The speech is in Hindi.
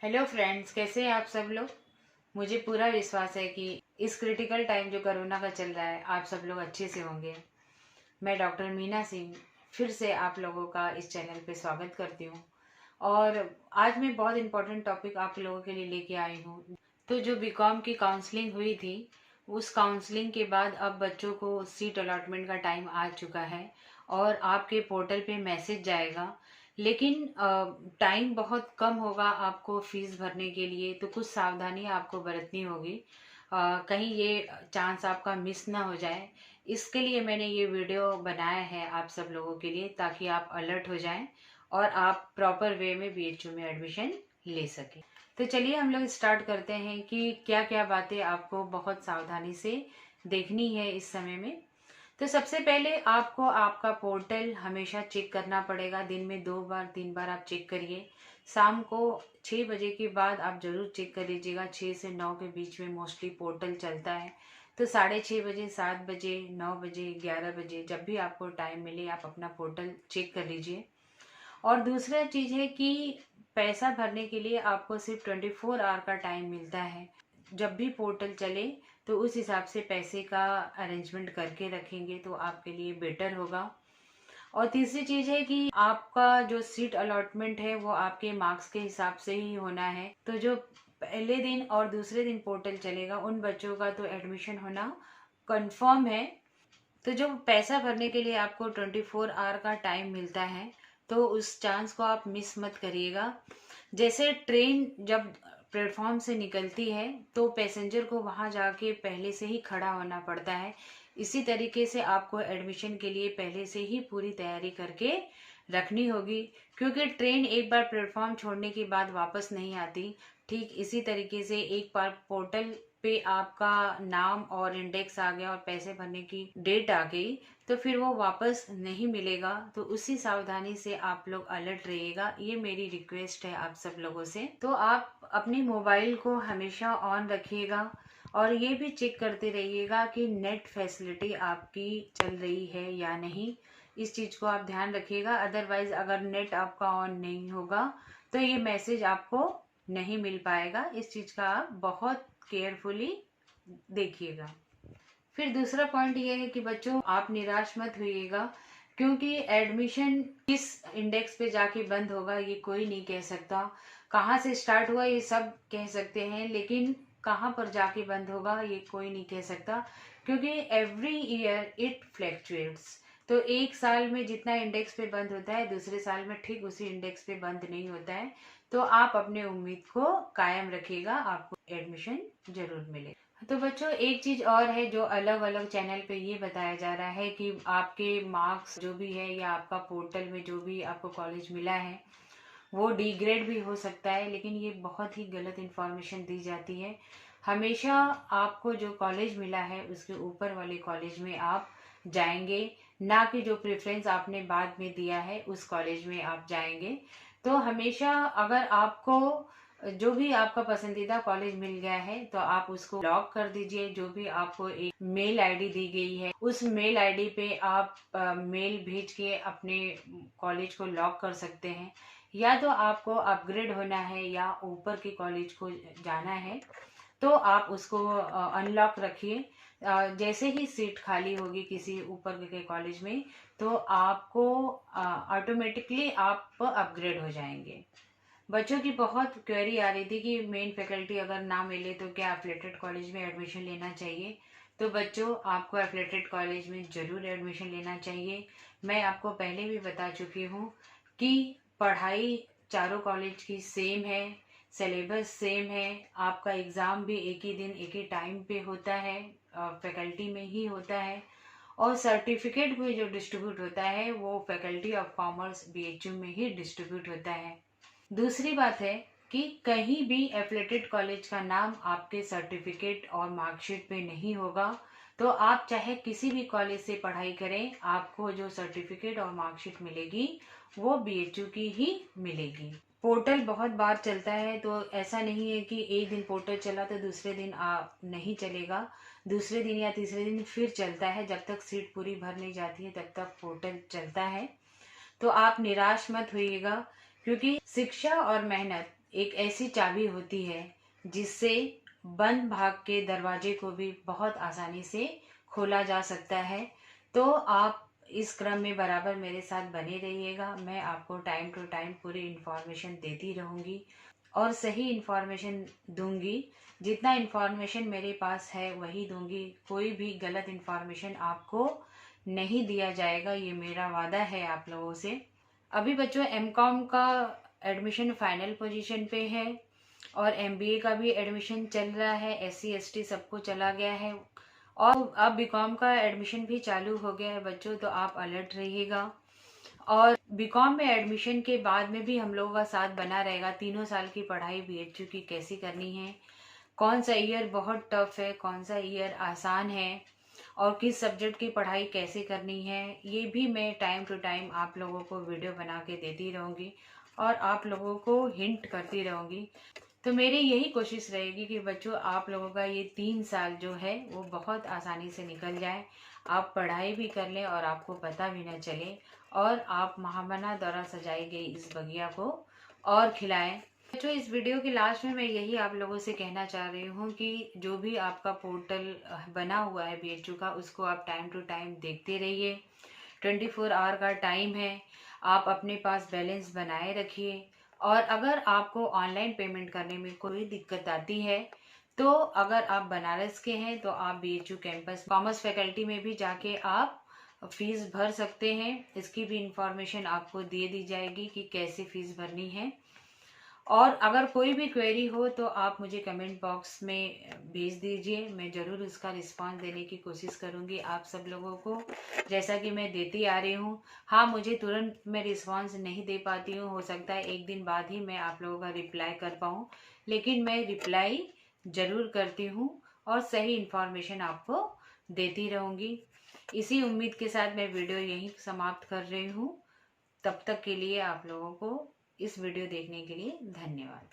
हेलो फ्रेंड्स, कैसे हैं आप सब लोग। मुझे पूरा विश्वास है कि इस क्रिटिकल टाइम जो कोरोना का चल रहा है आप सब लोग अच्छे से होंगे। मैं डॉक्टर मीना सिंह फिर से आप लोगों का इस चैनल पे स्वागत करती हूँ। और आज मैं बहुत इम्पोर्टेंट टॉपिक आप लोगों के लिए लेके आई हूँ। तो जो बीकॉम की काउंसलिंग हुई थी, उस काउंसलिंग के बाद अब बच्चों को सीट अलॉटमेंट का टाइम आ चुका है और आपके पोर्टल पे मैसेज जाएगा। लेकिन टाइम बहुत कम होगा आपको फीस भरने के लिए, तो कुछ सावधानी आपको बरतनी होगी। कहीं ये चांस आपका मिस ना हो जाए, इसके लिए मैंने ये वीडियो बनाया है आप सब लोगों के लिए, ताकि आप अलर्ट हो जाएं और आप प्रॉपर वे में बीएचयू में एडमिशन ले सकें। तो चलिए हम लोग स्टार्ट करते हैं कि क्या क्या बातें आपको बहुत सावधानी से देखनी है इस समय में। तो सबसे पहले आपको आपका पोर्टल हमेशा चेक करना पड़ेगा। दिन में 2 बार 3 बार आप चेक करिए। शाम को 6 बजे के बाद आप जरूर चेक कर लीजिएगा। 6 से 9 के बीच में मोस्टली पोर्टल चलता है। तो 6:30 बजे, 7 बजे, 9 बजे, 11 बजे, जब भी आपको टाइम मिले आप अपना पोर्टल चेक कर लीजिए। और दूसरा चीज़ है कि पैसा भरने के लिए आपको सिर्फ 24 आवर का टाइम मिलता है। जब भी पोर्टल चले तो उस हिसाब से पैसे का अरेंजमेंट करके रखेंगे तो आपके लिए बेटर होगा। और तीसरी चीज है कि आपका जो सीट अलॉटमेंट है वो आपके मार्क्स के हिसाब से ही होना है। तो जो पहले दिन और दूसरे दिन पोर्टल चलेगा उन बच्चों का तो एडमिशन होना कंफर्म है। तो जो पैसा भरने के लिए आपको 24 आवर का टाइम मिलता है, तो उस चांस को आप मिस मत करिएगा। जैसे ट्रेन जब प्लेटफॉर्म से निकलती है तो पैसेंजर को वहां जाके पहले से ही खड़ा होना पड़ता है। इसी तरीके से आपको एडमिशन के लिए पहले से ही पूरी तैयारी करके रखनी होगी, क्योंकि ट्रेन एक बार प्लेटफॉर्म छोड़ने के बाद वापस नहीं आती। ठीक इसी तरीके से एक बार पोर्टल पे आपका नाम और इंडेक्स आ गया और पैसे भरने की डेट आ गई तो फिर वो वापस नहीं मिलेगा। तो उसी सावधानी से आप लोग अलर्ट रहिएगा, ये मेरी रिक्वेस्ट है आप सब लोगों से। तो आप अपनी मोबाइल को हमेशा ऑन रखिएगा और ये भी चेक करते रहिएगा कि नेट फैसिलिटी आपकी चल रही है या नहीं। इस चीज को आप ध्यान रखिएगा। अदरवाइज अगर नेट आपका ऑन नहीं होगा तो ये मैसेज आपको नहीं मिल पाएगा। इस चीज का आप बहुत केयरफुली देखिएगा। फिर दूसरा पॉइंट ये है कि बच्चों आप निराश मत होइएगा, क्योंकि एडमिशन किस इंडेक्स पे जाके बंद होगा ये कोई नहीं कह सकता। कहाँ से स्टार्ट हुआ ये सब कह सकते हैं, लेकिन कहाँ पर जाके बंद होगा ये कोई नहीं कह सकता, क्योंकि एवरी ईयर इट फ्लैक्चुएट्स। तो एक साल में जितना इंडेक्स पे बंद होता है दूसरे साल में ठीक उसी इंडेक्स पे बंद नहीं होता है। तो आप अपने उम्मीद को कायम रखिएगा, आपको एडमिशन जरूर मिलेगा। तो बच्चों एक चीज और है जो अलग अलग चैनल पे ये बताया जा रहा है कि आपके मार्क्स जो भी है या आपका पोर्टल में जो भी आपको कॉलेज मिला है वो डिग्रेड भी हो सकता है, लेकिन ये बहुत ही गलत इन्फॉर्मेशन दी जाती है। हमेशा आपको जो कॉलेज मिला है उसके ऊपर वाले कॉलेज में आप जाएंगे, ना कि जो प्रेफरेंस आपने बाद में दिया है उस कॉलेज में आप जाएंगे। तो हमेशा अगर आपको जो भी आपका पसंदीदा कॉलेज मिल गया है तो आप उसको लॉक कर दीजिए। जो भी आपको एक मेल आईडी दी गई है उस मेल आईडी पे आप मेल भेज के अपने कॉलेज को लॉक कर सकते हैं। या तो आपको अपग्रेड होना है या ऊपर के कॉलेज को जाना है तो आप उसको अनलॉक रखिए। जैसे ही सीट खाली होगी किसी ऊपर के कॉलेज में तो आपको ऑटोमेटिकली आप अपग्रेड हो जाएंगे। बच्चों की बहुत क्वेरी आ रही थी कि मेन फैकल्टी अगर ना मिले तो क्या एफिलेटेड कॉलेज में एडमिशन लेना चाहिए। तो बच्चों आपको एफिलेटेड कॉलेज में ज़रूर एडमिशन लेना चाहिए। मैं आपको पहले भी बता चुकी हूँ कि पढ़ाई चारों कॉलेज की सेम है, सिलेबस सेम है, आपका एग्ज़ाम भी एक ही दिन एक ही टाइम पे होता है, फैकल्टी में ही होता है। और सर्टिफिकेट भी जो डिस्ट्रीब्यूट होता है वो फैकल्टी ऑफ कॉमर्स बीएचयू में ही डिस्ट्रीब्यूट होता है। दूसरी बात है कि कहीं भी एफिलेटेड कॉलेज का नाम आपके सर्टिफिकेट और मार्कशीट पे नहीं होगा। तो आप चाहे किसी भी कॉलेज से पढ़ाई करें, आपको जो सर्टिफिकेट और मार्कशीट मिलेगी वो बीएचयू की ही मिलेगी। पोर्टल बहुत बार चलता है तो ऐसा नहीं है कि एक दिन पोर्टल चला तो दूसरे दिन नहीं चलेगा। दूसरे दिन या तीसरे दिन फिर चलता है, जब तक सीट पूरी भर नहीं जाती है तब तक पोर्टल चलता है। तो आप निराश मत होइएगा, क्योंकि शिक्षा और मेहनत एक ऐसी चाबी होती है जिससे बंद भाग के दरवाजे को भी बहुत आसानी से खोला जा सकता है। तो आप इस क्रम में बराबर मेरे साथ बने रहिएगा। मैं आपको टाइम टू टाइम पूरी इन्फॉर्मेशन देती रहूँगी और सही इन्फॉर्मेशन दूंगी। जितना इन्फॉर्मेशन मेरे पास है वही दूंगी। कोई भी गलत इन्फॉर्मेशन आपको नहीं दिया जाएगा, ये मेरा वादा है आप लोगों से। अभी बच्चों एमकॉम का एडमिशन फाइनल पोजीशन पे है और एमबीए का भी एडमिशन चल रहा है। एससी एसटी सबको चला गया है और अब बीकॉम का एडमिशन भी चालू हो गया है बच्चों, तो आप अलर्ट रहिएगा। और बीकॉम में एडमिशन के बाद में भी हम लोगों का साथ बना रहेगा। 3 साल की पढ़ाई बीएचयू की कैसी करनी है, कौन सा ईयर बहुत टफ है, कौन सा ईयर आसान है और किस सब्जेक्ट की पढ़ाई कैसे करनी है, ये भी मैं टाइम टू टाइम आप लोगों को वीडियो बना के देती रहूँगी और आप लोगों को हिंट करती रहूँगी। तो मेरी यही कोशिश रहेगी कि बच्चों आप लोगों का ये 3 साल जो है वो बहुत आसानी से निकल जाए। आप पढ़ाई भी कर लें और आपको पता भी न चले और आप महामना द्वारा सजाई गई इस बगिया को और खिलाएं। बच्चों इस वीडियो के लास्ट में मैं यही आप लोगों से कहना चाह रही हूँ कि जो भी आपका पोर्टल बना हुआ है बीएचयू का, उसको आप टाइम टू टाइम देखते रहिए। 24 आवर का टाइम है, आप अपने पास बैलेंस बनाए रखिए। और अगर आपको ऑनलाइन पेमेंट करने में कोई दिक्कत आती है तो अगर आप बनारस के हैं तो आप बीएचयू कैंपस कॉमर्स फैकल्टी में भी जाके आप फीस भर सकते हैं। इसकी भी इंफॉर्मेशन आपको दे दी जाएगी कि कैसे फीस भरनी है। और अगर कोई भी क्वेरी हो तो आप मुझे कमेंट बॉक्स में भेज दीजिए, मैं ज़रूर उसका रिस्पांस देने की कोशिश करूंगी आप सब लोगों को, जैसा कि मैं देती आ रही हूँ। हाँ, मुझे तुरंत मैं रिस्पांस नहीं दे पाती हूँ, हो सकता है एक दिन बाद ही मैं आप लोगों का रिप्लाई कर पाऊँ, लेकिन मैं रिप्लाई ज़रूर करती हूँ और सही इन्फॉर्मेशन आपको देती रहूँगी। इसी उम्मीद के साथ मैं वीडियो यहीं समाप्त कर रही हूँ। तब तक के लिए आप लोगों को इस वीडियो देखने के लिए धन्यवाद।